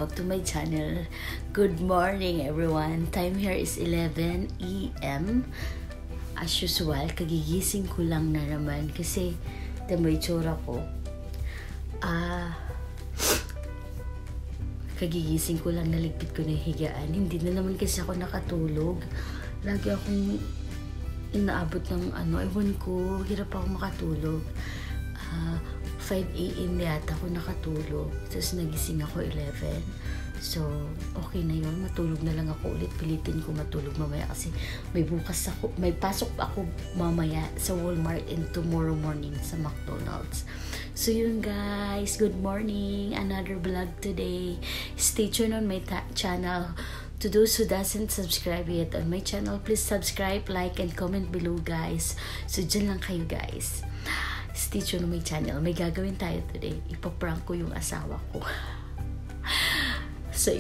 back to my channel. Good morning everyone. Time here is 11 AM. As usual, kagigising ko lang na naman kasi may tsura ko. Kagigising ko lang, naligpit ko na yung higaan. Hindi na naman kasi ako nakatulog. Lagi akong inaabot ng ewan ko, hirap ako makatulog. 5 AM yata ako nakatulog. Tapos nagising ako 11. So, okay na yun. Matulog na lang ako ulit. Pilitin ko matulog mamaya kasi may pasok ako mamaya sa Walmart and tomorrow morning sa McDonald's. So yun guys, good morning. Another vlog today. Stay tuned on my channel. To those who doesn't subscribe yet on my channel, please subscribe, like, and comment below guys. So dyan lang kayo guys. Stay tuned on my channel. May gagawin tayo today. Ipaprank ko yung asawa ko. So,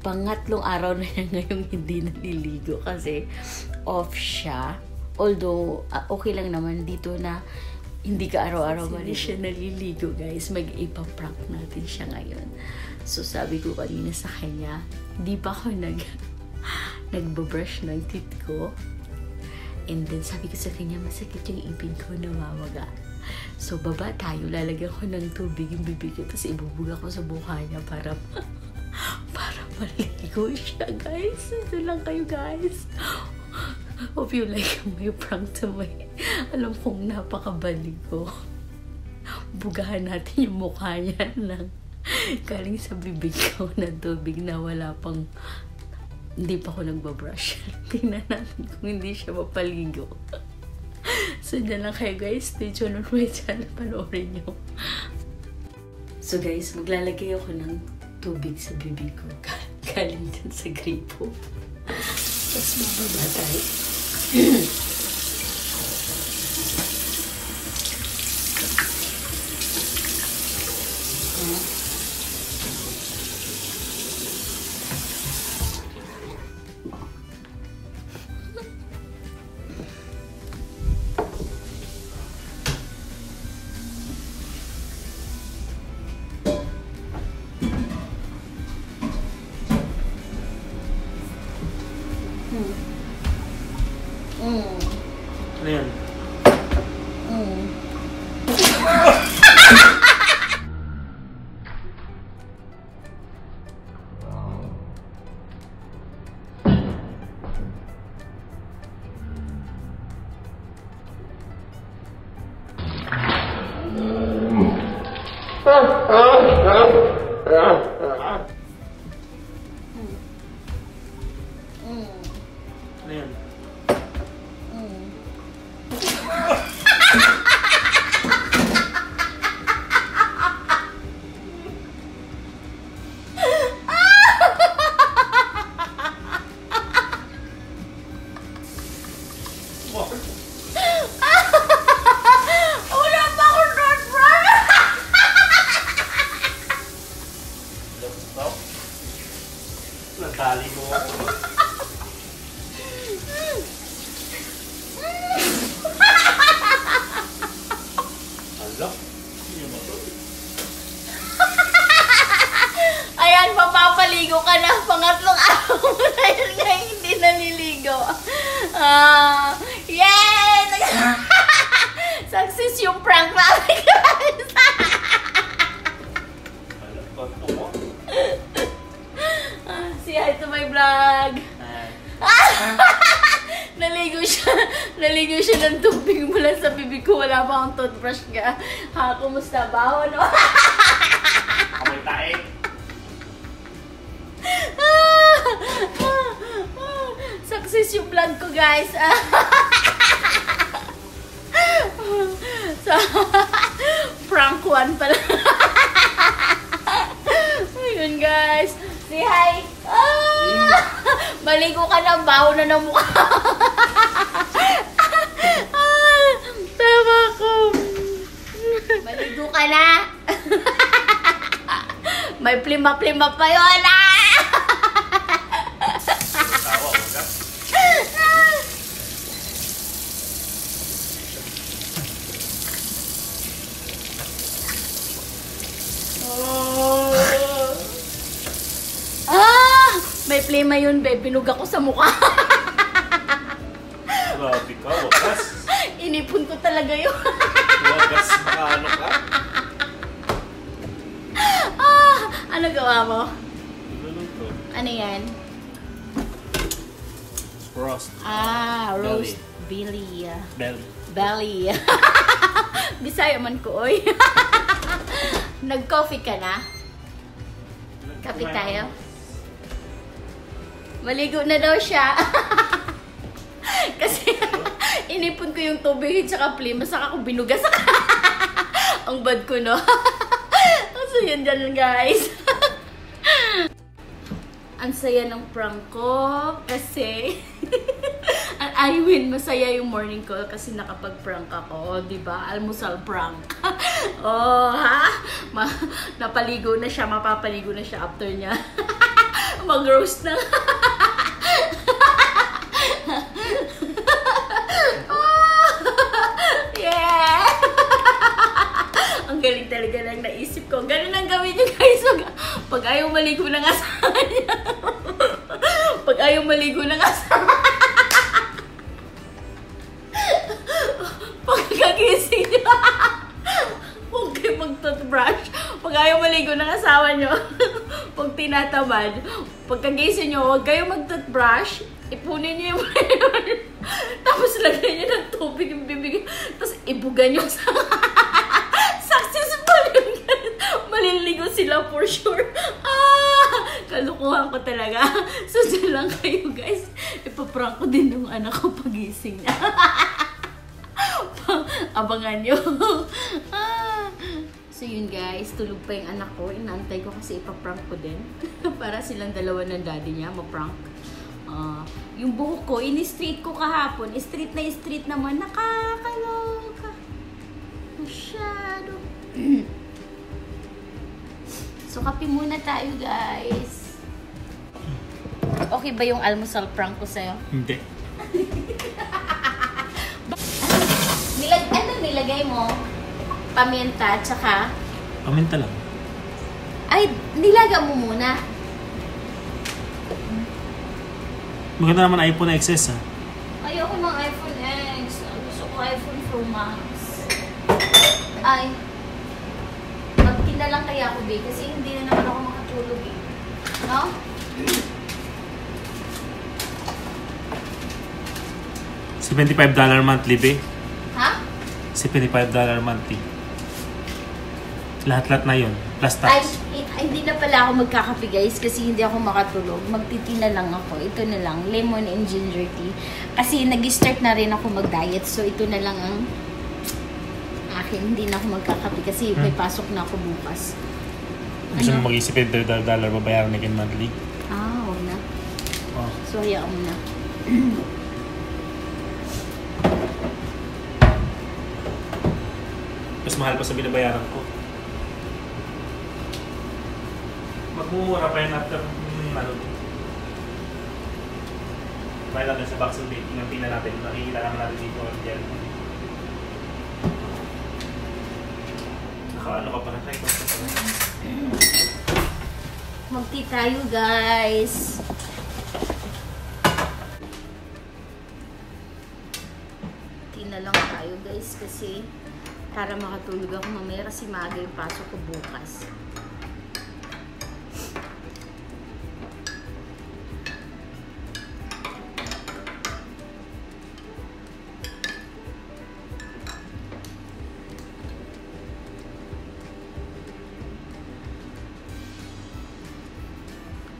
pangatlong araw na niya ngayong hindi naliligo kasi off siya. Although, okay lang naman dito na hindi ka araw-araw mali siya naliligo, guys. Mag-ipaprank natin siya ngayon. So, sabi ko kanina sa kanya, di pa ako nagbabrush ng teeth ko. And then, sabi ko sa kanya, masakit yung ipin ko, namamaga. So, baba tayo. Lalagyan ko ng tubig yung bibig ko. Tapos, ibubuga ko sa mukha niya para maligo siya, guys. Ito lang kayo, guys. Hope you like my prank to my... Alam kong napakabalik ko. Bugahan natin yung mukha niya ng galing sa bibig ko na tubig na wala pang... Hindi pa ako nagbabrush. Tingnan natin kung hindi siya mapaligo. So, dyan lang kayo guys. Stay tuned on my channel. Panoorin nyo. So guys, maglalagay ako ng tubig sa bibig ko. Galing dyan sa gripo. Tapos mababa tayo. Ano yan? Ano yan? Wala pa akong toothbrush! Natali mo ako. Hala? Ayan, papapaligo ka na. Pangatlong araw mo na yun ngayon hindi naliligo. Yay! Success yung prank namin, guys. Hala, bato mo? Say hi to my vlog. Naligo siya ng tubig mula sa bibig ko. Wala pa akong toothbrush ka. Kumusta ba? Ano? Amoy tae. Success yung vlog ko, guys. So, prank 1 pala. Ayun, guys. Say hi. Maligo ka na. Baho na ng mukha. Tama ko. Maligo ka na. May plima-plima pa yun. Tawa mo ka? may plema yun, babe. Binuga ko sa mukha. Grabe ka, wagas. Inipon ko talaga yun. Wagas, makaano ka? Ano gawa mo? Luluto. Ano yan? Roast. Roast belly. Bell. Belly. Bisaya man ko, oy. Nag-coffee ka na? Kape tayo? Maligo na daw siya. Kasi inipon ko yung tubig at saka plima, saka ko binugas. Ang bad ko, no? So, yun dyan, guys. Ang saya ng prank ko kasi I win, masaya yung morning ko kasi nakapag-prank ako, di ba? Almusal prank. Oh, ha? Napaligo na siya, mapapaligo na siya after niya. Mag-roast na. Oh, yeah! Ang galing talaga lang naisip ko. Ganun ang gawin niyo, guys. Pag ayaw maligo ng asawa niya. Pag ayaw maligo ng asawa. Pagkagising niyo. Huwag kayo mag-toothbrush. Pag ayaw maligo ng asawa niyo. Pag tinatamad. Pagkagising niyo, huwag kayo mag-toothbrush. Ipunin niyo yung tapos lagyan niyo ng tubig yung bibig. Tapos ibugan niyo sa successful yung maliligo sila for sure. Kalukuhan ko talaga. So, dyan lang kayo, guys. Ipaprank ko din ng anak ko pagising na. Abangan nyo. So, yun, guys. Tulog pa yung anak ko. Inaantay ko kasi ipaprank ko din. Para silang dalawa ng daddy niya maprank. Yung buhok ko, ini-straight ko kahapon. Straight na straight naman. Nakakaloka. Masyado. So, kape muna tayo, guys. Okay ba yung almusal prank ko sa'yo? Hindi. Ano nilagay mo? Paminta, tsaka? Paminta lang. Ay, nilaga mo muna. Maganda naman iPhone XS, ha? Ayoko ng iPhone X. Gusto ko iPhone Pro Max. Ay. Magtina lang kaya ako, babe. Kasi hindi na naman ako makatulog, eh. No? $75 monthly, be. Ha? $75 monthly. Lahat-lahat na yun. Plus Ay, tax. hindi na pala ako magkakape, guys. Kasi hindi ako makatulog. Magtitina lang ako. Ito na lang. Lemon and ginger tea. Kasi nag-start na rin ako mag-diet. So, ito na lang ang akin. Hindi na ako magkakape kasi may pasok na ako bukas. Gusto mo mag-isip $50 babayaran na kin monthly? Huwag na. Oh. So, hayaan mo na. Mas mahal pa sa binabayaran ko. Magmumura pa yun after Kaya natin sa box of date, tingnan natin. Nakikita naman natin dito at dyan. Ano ka pa na tayo? Mag-tea tayo, guys. Tea na lang tayo, guys, kasi para makatulog ako mamaya kasi maaga yung pasok ko bukas.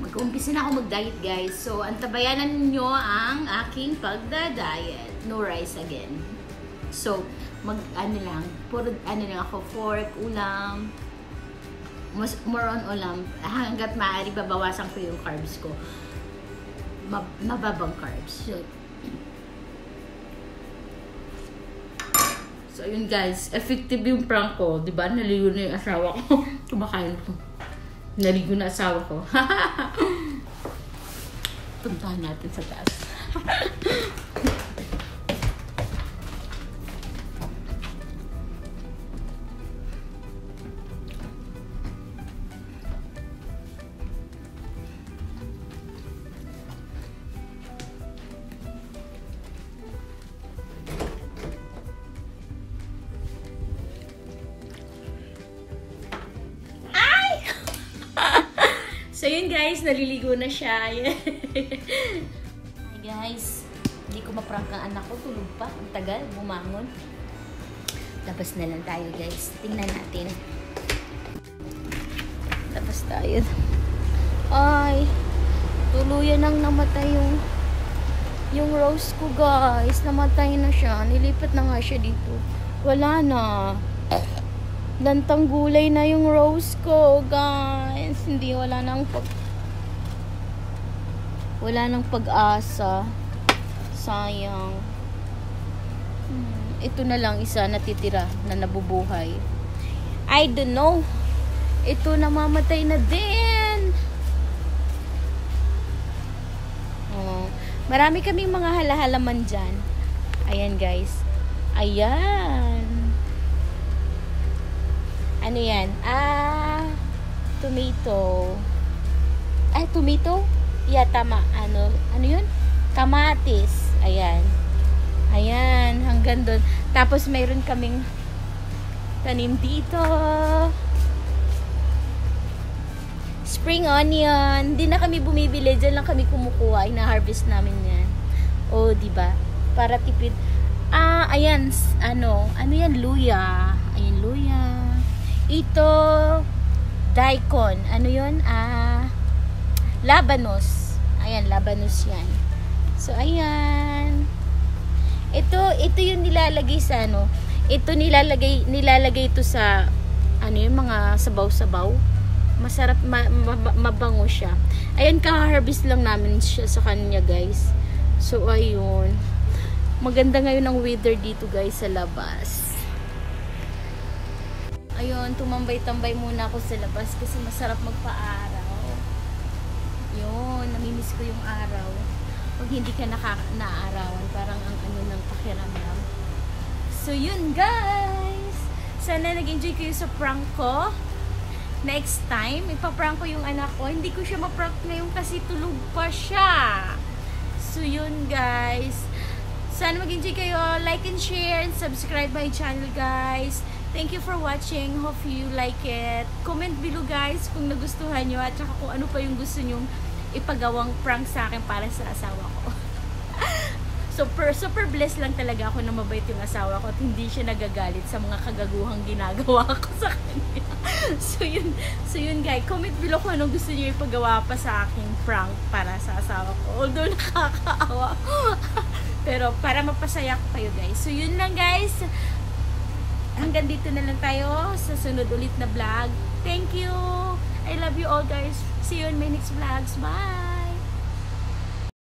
Mag-umpisa na ako mag-diet, guys. So, antabayanan ninyo ang aking pagda-diet. No rice again. So, ano lang, puro ano lang ako, pork, ulam, more on ulam. Hanggat maaari, babawasan ko yung carbs ko. Mababang carbs. So, yun, guys. Effective yung prank ko. Diba? Naligo na yung asawa ko. Kumakain ko. Naligo na asawa ko. Puntahan natin sa taas. yun guys, naliligo na siya. Hi guys, hindi ko maprank ang anak ko, tulog pa. Ang tagal, bumangon. Labas na lang tayo guys. Tingnan natin. Labas tayo. Ay, tuluyan nang namatay yung rose ko guys. Namatay na siya. Nilipat na nga siya dito. Wala na. Lantang gulay na yung rose ko guys. Hindi, wala nang pag-asa. Sayang. Ito na lang isa natitira na nabubuhay. I don't know. Ito namamatay na din. Marami kaming mga halahalaman dyan. Ayan guys. Ayan. Ano yan? Tomato. Tomato? Yeah, tama. Ano yun? Kamatis. Ayan. Ayan, hanggang doon. Tapos mayroon kaming tanim dito. Spring onion. Hindi na kami bumibili. Diyan lang kami kumukuha. Ina-harvest namin yan. O, diba? Para tipid. Ayan. Ano yan? Luya. Ayan, luya. Ito, daikon. Ano yun? Labanos. Ayan, labanos yan. So, ayan. Ito yung nilalagay sa ano. Ito nilalagay ito sa yung mga sabaw-sabaw. Masarap, mabango siya. Ayan, ka-harvest lang namin siya sa kanya, guys. So, ayun. Maganda ngayon ang weather dito, guys, sa labas. Ayun, tumambay-tambay muna ako sa labas kasi masarap magpa-araw. Yun, namimiss ko yung araw. Pag hindi ka naaarawan, parang ang ano ng pakiramdam. So, yun, guys. Sana nag-enjoy kayo sa prank ko. Next time, ipaprank ko yung anak ko. Hindi ko siya maprank ngayon kasi tulog pa siya. So, yun guys. Sana mag-enjoy kayo. Like and share and subscribe my channel guys. Thank you for watching. Hope you like it. Comment below guys kung nagustuhan nyo at saka kung ano pa yung gusto nyong ipagawang prank sa akin para sa asawa ko. Super blessed lang talaga ako na mabait yung asawa ko at hindi siya nagagalit sa mga kagaguhang ginagawa ko sa kanya. So yun guys, comment below kung anong gusto niyo ipagawa pa sa aking prank para sa asawa ko. Although nakakaawa. Pero para mapasaya ko kayo guys. So yun lang guys. Hanggang dito na lang tayo sa sunod ulit na vlog. Thank you. I love you all guys. See you in my next vlogs. Bye.